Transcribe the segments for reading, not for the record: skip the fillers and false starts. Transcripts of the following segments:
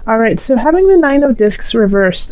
All right, so having the Nine of Discs reversed,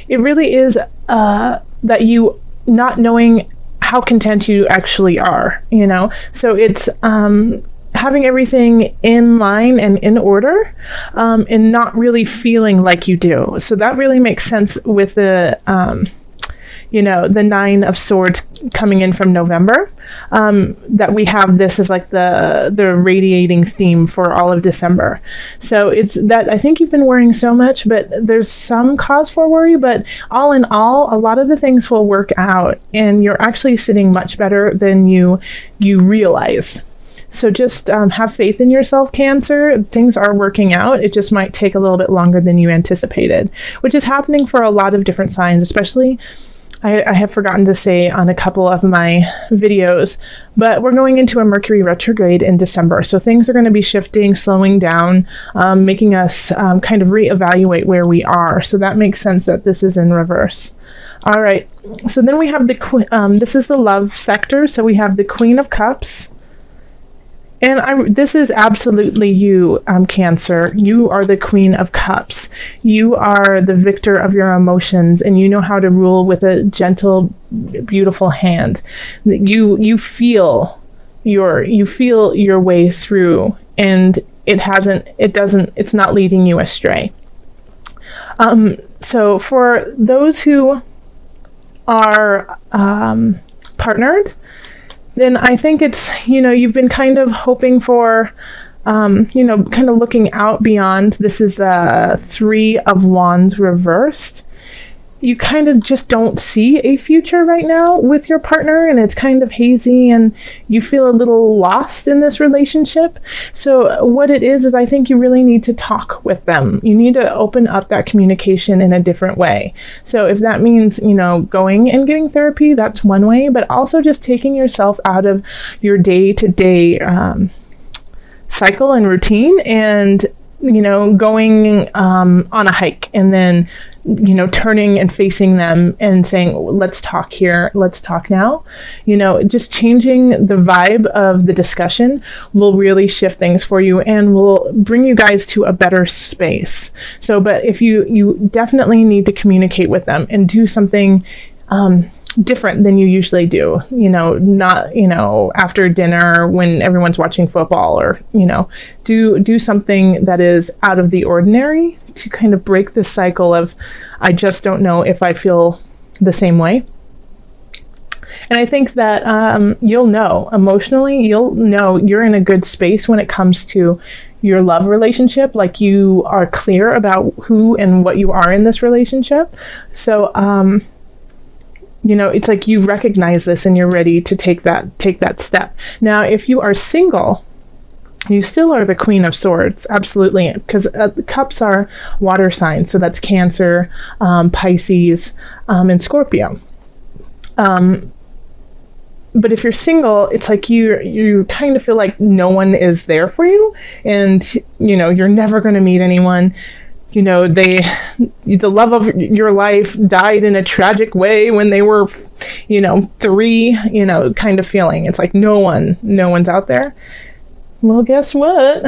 it really is that you not knowing how content you actually are, you know? So it's having everything in line and in order, and not really feeling like you do. So that really makes sense with the Nine of Swords coming in from November, that we have this as like the radiating theme for all of December. So it's that I think you've been worrying so much, but there's some cause for worry, but all in all, a lot of the things will work out, and you're actually sitting much better than you realize. So just have faith in yourself, Cancer. Things are working out. It just might take a little bit longer than you anticipated, which is happening for a lot of different signs, especially I have forgotten to say on a couple of my videos, but we're going into a Mercury retrograde in December. So things are going to be shifting, slowing down, making us kind of reevaluate where we are. So that makes sense that this is in reverse. All right. So then we have this is the love sector. So we have the Queen of Cups. And this is absolutely you, Cancer. You are the Queen of Cups. You are the victor of your emotions, and you know how to rule with a gentle, beautiful hand. You feel your way through, and it's not leading you astray. So for those who are partnered, then I think it's, you've been kind of hoping for, kind of looking out beyond. This is the Three of Wands reversed. You kind of just don't see a future right now with your partner, and it's kind of hazy, and you feel a little lost in this relationship. So what it is I think you really need to talk with them. You need to open up that communication in a different way. So if that means, going and getting therapy, that's one way, but also just taking yourself out of your day-to-day cycle and routine, and going on a hike, and then turning and facing them and saying, let's talk here, let's talk now. Just changing the vibe of the discussion will really shift things for you and will bring you guys to a better space. So, but if you definitely need to communicate with them and do something different than you usually do, not, after dinner when everyone's watching football, or, do something that is out of the ordinary to kind of break this cycle of, I just don't know if I feel the same way. And I think that you'll know emotionally, you're in a good space when it comes to your love relationship. Like, you are clear about who and what you are in this relationship. So, it's like you recognize this and you're ready to take that step. Now, if you are single, you still are the Queen of Swords, absolutely, because the cups are water signs, so that's Cancer, Pisces, and Scorpio. But if you're single, it's like you kind of feel like no one is there for you, and you're never going to meet anyone. The love of your life died in a tragic way when they were, 3, kind of feeling. It's like no one's out there. Well, guess what?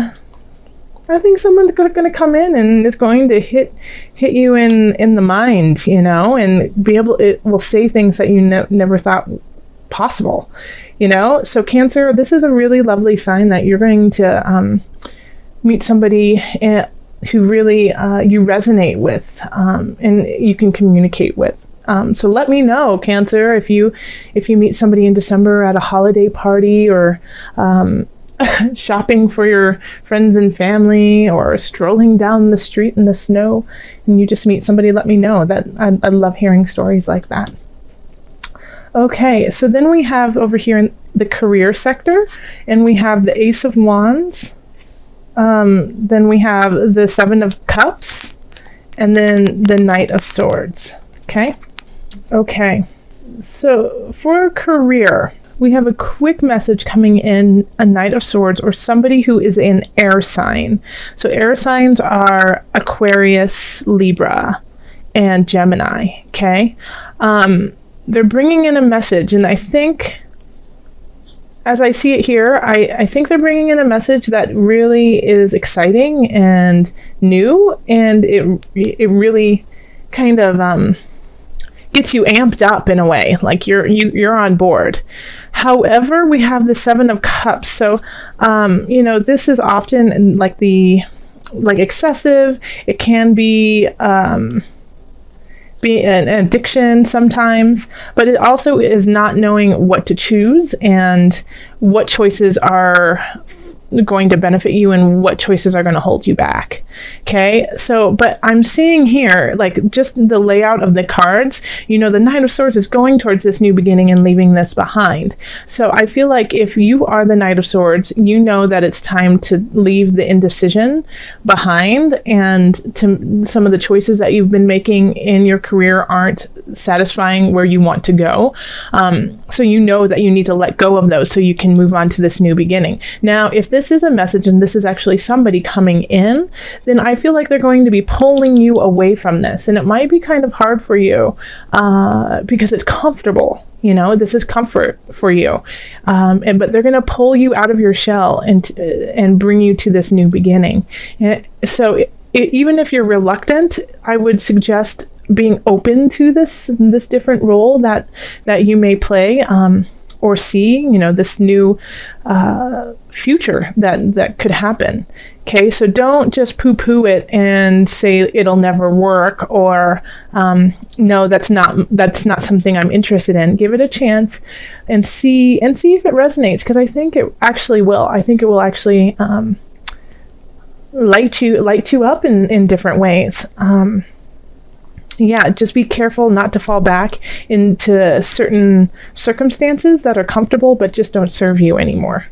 I think someone's going to come in and it's going to hit you in the mind, and it will say things that you never thought possible, So Cancer, this is a really lovely sign that you're going to meet somebody who really you resonate with, and you can communicate with. So let me know, Cancer, if you meet somebody in December at a holiday party, or shopping for your friends and family, or strolling down the street in the snow, and you just meet somebody, let me know. That I love hearing stories like that. Okay, so then we have over here in the career sector, and we have the Ace of Wands. Then we have the Seven of Cups, and then the Knight of Swords. Okay. So for career, we have a quick message coming in, a Knight of Swords, or somebody who is an air sign. So air signs are Aquarius, Libra, and Gemini. Okay. They're bringing in a message, and I think as I see it here, I think they're bringing in a message that really is exciting and new, and it really kind of gets you amped up in a way, like you're on board. However, we have the Seven of Cups, so this is often like excessive. It can be an addiction sometimes, but it also is not knowing what to choose and what choices are going to benefit you and what choices are going to hold you back. Okay, so but I'm seeing here, like, just the layout of the cards, the Knight of Swords is going towards this new beginning and leaving this behind. So I feel like if you are the Knight of Swords, you know that it's time to leave the indecision behind, and to some of the choices that you've been making in your career aren't satisfying where you want to go. So you know that you need to let go of those so you can move on to this new beginning. Now, if this is a message and this is actually somebody coming in, then I feel like they're going to be pulling you away from this. And it might be kind of hard for you because it's comfortable. This is comfort for you. But they're going to pull you out of your shell and bring you to this new beginning. So even if you're reluctant, I would suggest being open to this different role that you may play, or see, this new future that could happen. Okay, so don't just poo-poo it and say it'll never work, or no, that's not something I'm interested in. Give it a chance and see if it resonates, because I think it actually will. I think it will actually light you up in different ways. Just be careful not to fall back into certain circumstances that are comfortable but just don't serve you anymore.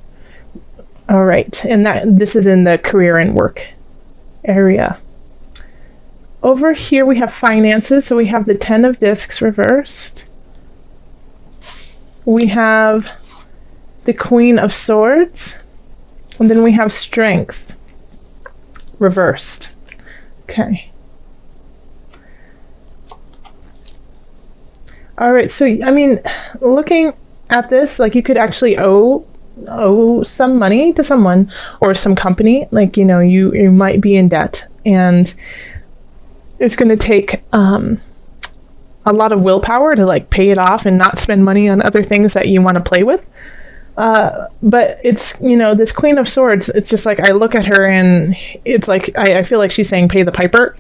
All right, and this is in the career and work area. Over here we have finances, so we have the Ten of Discs reversed. We have the Queen of Swords, and then we have Strength reversed. Okay. All right, so looking at this, like, you could actually owe some money to someone or some company. Like, you might be in debt, and it's going to take a lot of willpower to, like, pay it off and not spend money on other things that you want to play with. But it's, this Queen of Swords, it's just like, I look at her and it's like, I feel like she's saying pay the piper,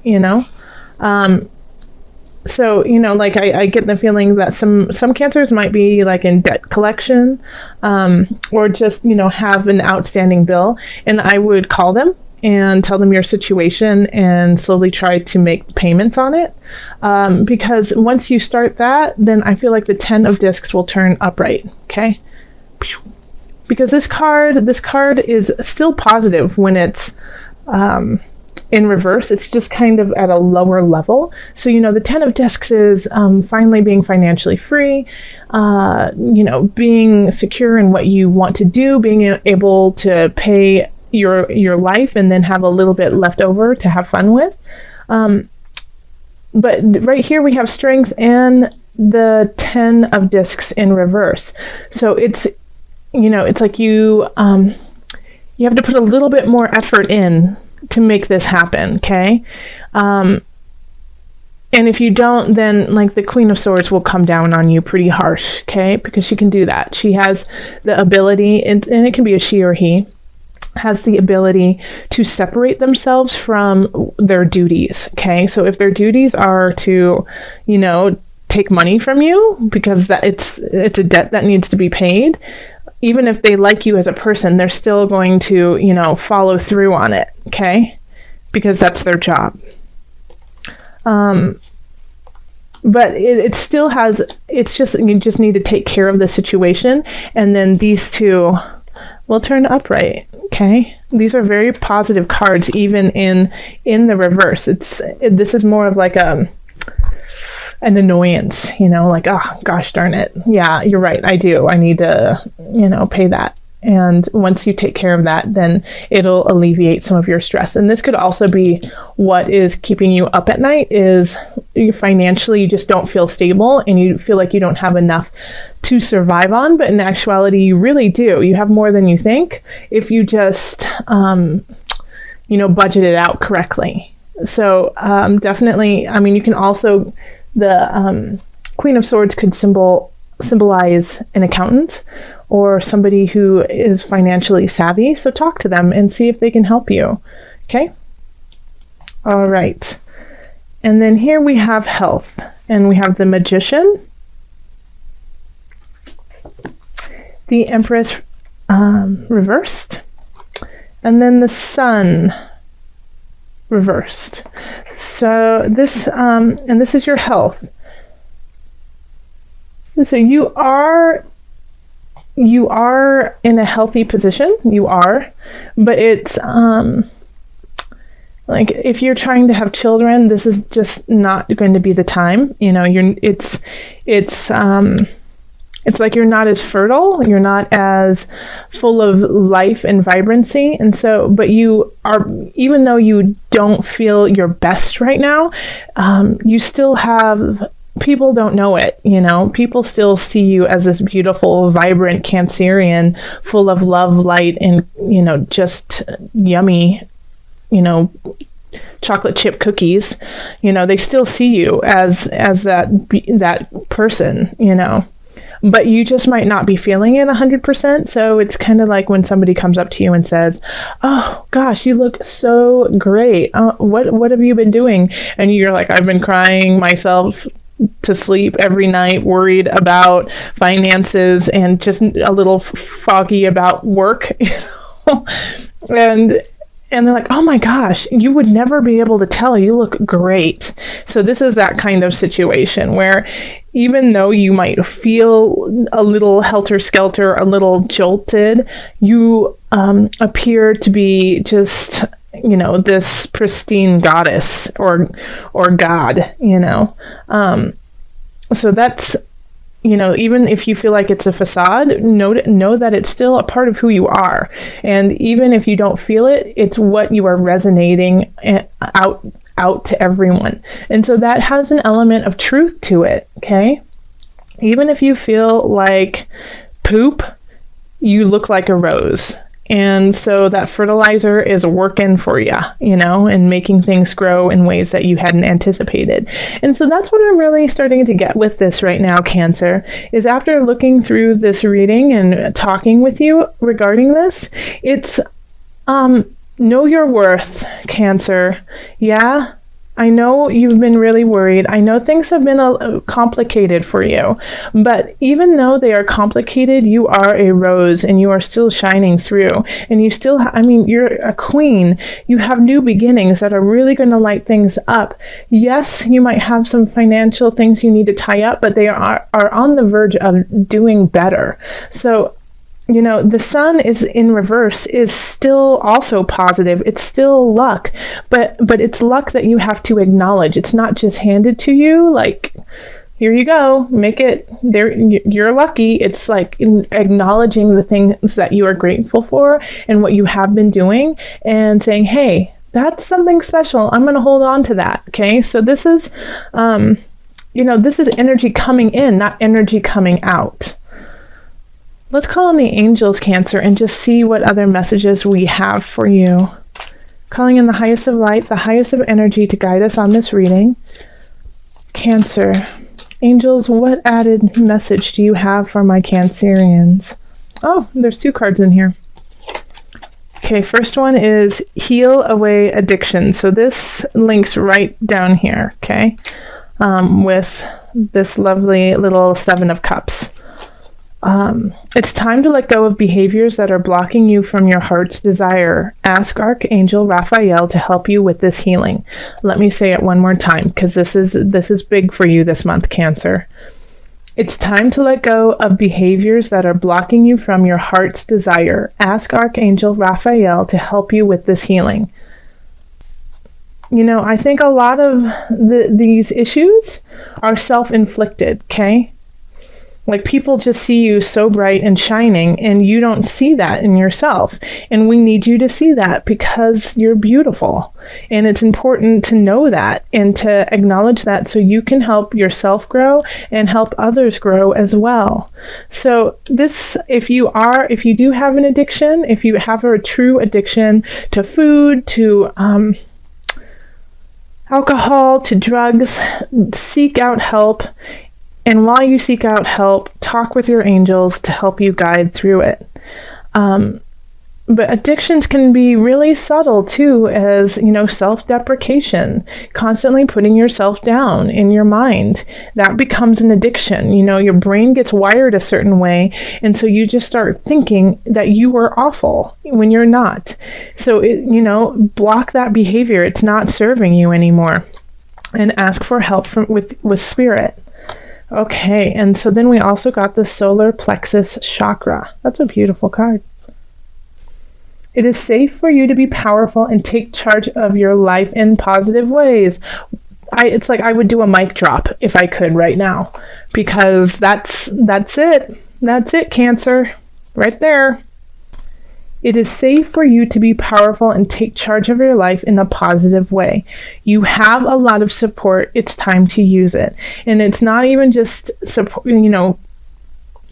So, like, I get the feeling that some cancers might be, like, in debt collection, or just, have an outstanding bill. And I would call them and tell them your situation and slowly try to make payments on it. Because once you start that, then I feel like the Ten of Discs will turn upright. Okay? Because this card is still positive when it's in reverse. It's just kind of at a lower level. So, the Ten of Discs is finally being financially free, being secure in what you want to do, being able to pay your life and then have a little bit left over to have fun with. But right here we have Strength and the Ten of Discs in reverse. So it's, it's like you have to put a little bit more effort in to make this happen, okay? And if you don't, then, like, the Queen of Swords will come down on you pretty harsh, okay? Because she can do that. She has the ability, and it can be a she or he, has the ability to separate themselves from their duties, okay? So if their duties are to, take money from you because it's a debt that needs to be paid, even if they like you as a person, they're still going to, follow through on it, okay? Because that's their job. But it still has, it's just, you just need to take care of the situation, and then these two will turn upright, okay? These are very positive cards, even in the reverse. This is more of like an annoyance, like, oh, gosh darn it. Yeah, you're right. I do. I need to, pay that. And once you take care of that, then it'll alleviate some of your stress. And this could also be what is keeping you up at night is, you financially, you just don't feel stable and you feel like you don't have enough to survive on. But in actuality, you really do. You have more than you think if you just, budget it out correctly. So definitely, I mean, you can also, the Queen of Swords could symbolize an accountant or somebody who is financially savvy. So talk to them and see if they can help you. Okay? All right. And then here we have health, and we have the Magician, the Empress reversed, and then the Sun reversed. So this, and this is your health. So you are in a healthy position. You are, but it's like if you're trying to have children, this is just not going to be the time. It's like you're not as fertile, you're not as full of life and vibrancy. And so, but you are, even though you don't feel your best right now, you still have, people don't know it, people still see you as this beautiful, vibrant Cancerian, full of love, light, and, just yummy, chocolate chip cookies. They still see you as that person, but you just might not be feeling it 100%. So it's kind of like when somebody comes up to you and says, "Oh gosh, you look so great. What have you been doing?" And you're like, "I've been crying myself to sleep every night, worried about finances and just a little foggy about work." And they're like, "Oh my gosh, you would never be able to tell. You look great." So this is that kind of situation where even though you might feel a little helter-skelter, a little jolted, you appear to be just, this pristine goddess or god, So that's, even if you feel like it's a facade, know that it's still a part of who you are. And even if you don't feel it, it's what you are resonating out to everyone. And so that has an element of truth to it, okay? Even if you feel like poop, you look like a rose. And so that fertilizer is working for you, and making things grow in ways that you hadn't anticipated. And so that's what I'm really starting to get with this right now, Cancer, is after looking through this reading and talking with you regarding this, it's know your worth, Cancer. Yeah, I know you've been really worried. I know things have been complicated for you, but even though they are complicated, you are a rose and you are still shining through. And you still, you're a queen. You have new beginnings that are really going to light things up. Yes, you might have some financial things you need to tie up, but they are on the verge of doing better. So the Sun is in reverse is still also positive. It's still luck, but it's luck that you have to acknowledge. It's not just handed to you like, here you go, make it there. You're lucky. It's like acknowledging the things that you are grateful for and what you have been doing and saying, hey, that's something special. I'm going to hold on to that. Okay. So this is, this is energy coming in, not energy coming out. Let's call on the angels, Cancer, and just see what other messages we have for you. Calling in the highest of light, the highest of energy to guide us on this reading. Cancer. Angels, what added message do you have for my Cancerians? Oh, there's 2 cards in here. Okay, first one is heal away addiction. So this links right down here, okay, with this lovely little 7 of Cups. It's time to let go of behaviors that are blocking you from your heart's desire. Ask Archangel Raphael to help you with this healing. Let me say it one more time, because this is big for you this month, Cancer. It's time to let go of behaviors that are blocking you from your heart's desire. Ask Archangel Raphael to help you with this healing. I think a lot of these issues are self-inflicted, okay? Like, people just see you so bright and shining, and you don't see that in yourself. And we need you to see that because you're beautiful. And it's important to know that and to acknowledge that so you can help yourself grow and help others grow as well. So this, if you do have an addiction, if you have a true addiction to food, to alcohol, to drugs, seek out help. And while you seek out help, talk with your angels to help you guide through it. But addictions can be really subtle too, as, self-deprecation, constantly putting yourself down in your mind. That becomes an addiction. Your brain gets wired a certain way, and so you just start thinking that you are awful when you're not. So, block that behavior. It's not serving you anymore. And ask for help with spirit. Okay, and so then we also got the solar plexus chakra. That's a beautiful card. It is safe for you to be powerful and take charge of your life in positive ways. It's like I would do a mic drop if I could right now, because that's it. That's it, Cancer. Right there. It is safe for you to be powerful and take charge of your life in a positive way. You have a lot of support. It's time to use it. And it's not even just support,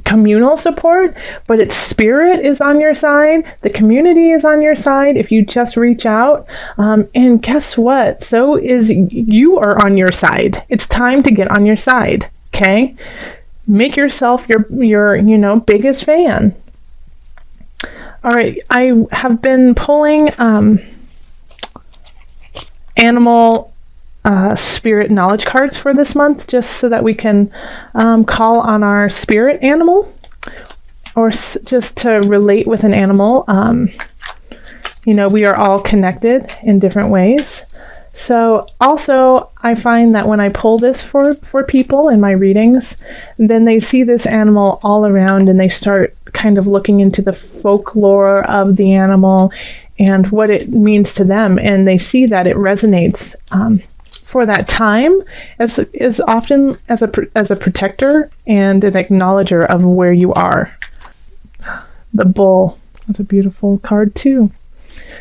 communal support, but it's spirit is on your side. The community is on your side if you just reach out. And guess what? So is you are on your side. It's time to get on your side. Okay? Make yourself your biggest fan. All right, I have been pulling animal spirit knowledge cards for this month, just so that we can call on our spirit animal, or just to relate with an animal. We are all connected in different ways. So also, I find that when I pull this for people in my readings, then they see this animal all around and they start kind of looking into the folklore of the animal and what it means to them. And they see that it resonates for that time as often as a protector and an acknowledger of where you are. The bull. That's a beautiful card too.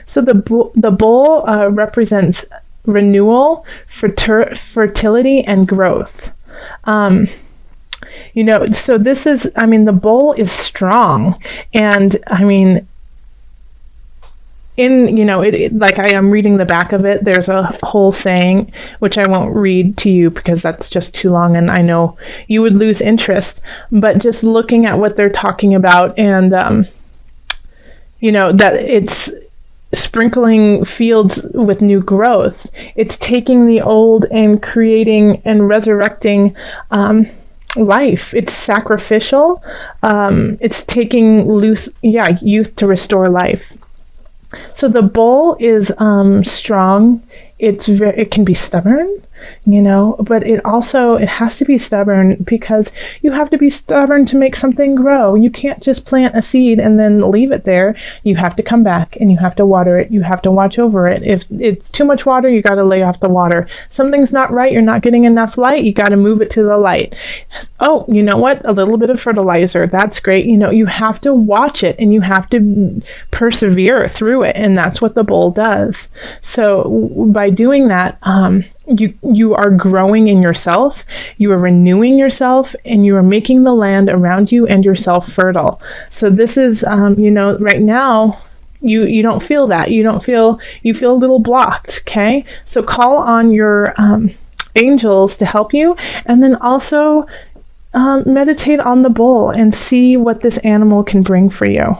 So the bull represents renewal, fertility, and growth. So this is, the bull is strong, and like I am reading the back of it, there's a whole saying, which I won't read to you because that's just too long, and I know you would lose interest, but just looking at what they're talking about, and, that it's sprinkling fields with new growth. It's taking the old and creating and resurrecting life. It's sacrificial. It's taking youth to restore life. So the bull is strong. It can be stubborn, but it has to be stubborn because you have to be stubborn to make something grow. You can't just plant a seed and then leave it there. You have to come back and you have to water it. You have to watch over it. If it's too much water, you got to lay off the water. Something's not right. You're not getting enough light. You got to move it to the light. Oh, you know what? A little bit of fertilizer. That's great. You have to watch it and you have to persevere through it. And that's what the bull does. So by doing that, you are growing in yourself, you are renewing yourself, and you are making the land around you and yourself fertile. So this is, right now, you don't feel that. You feel a little blocked, okay? So call on your angels to help you, and then also meditate on the bull and see what this animal can bring for you.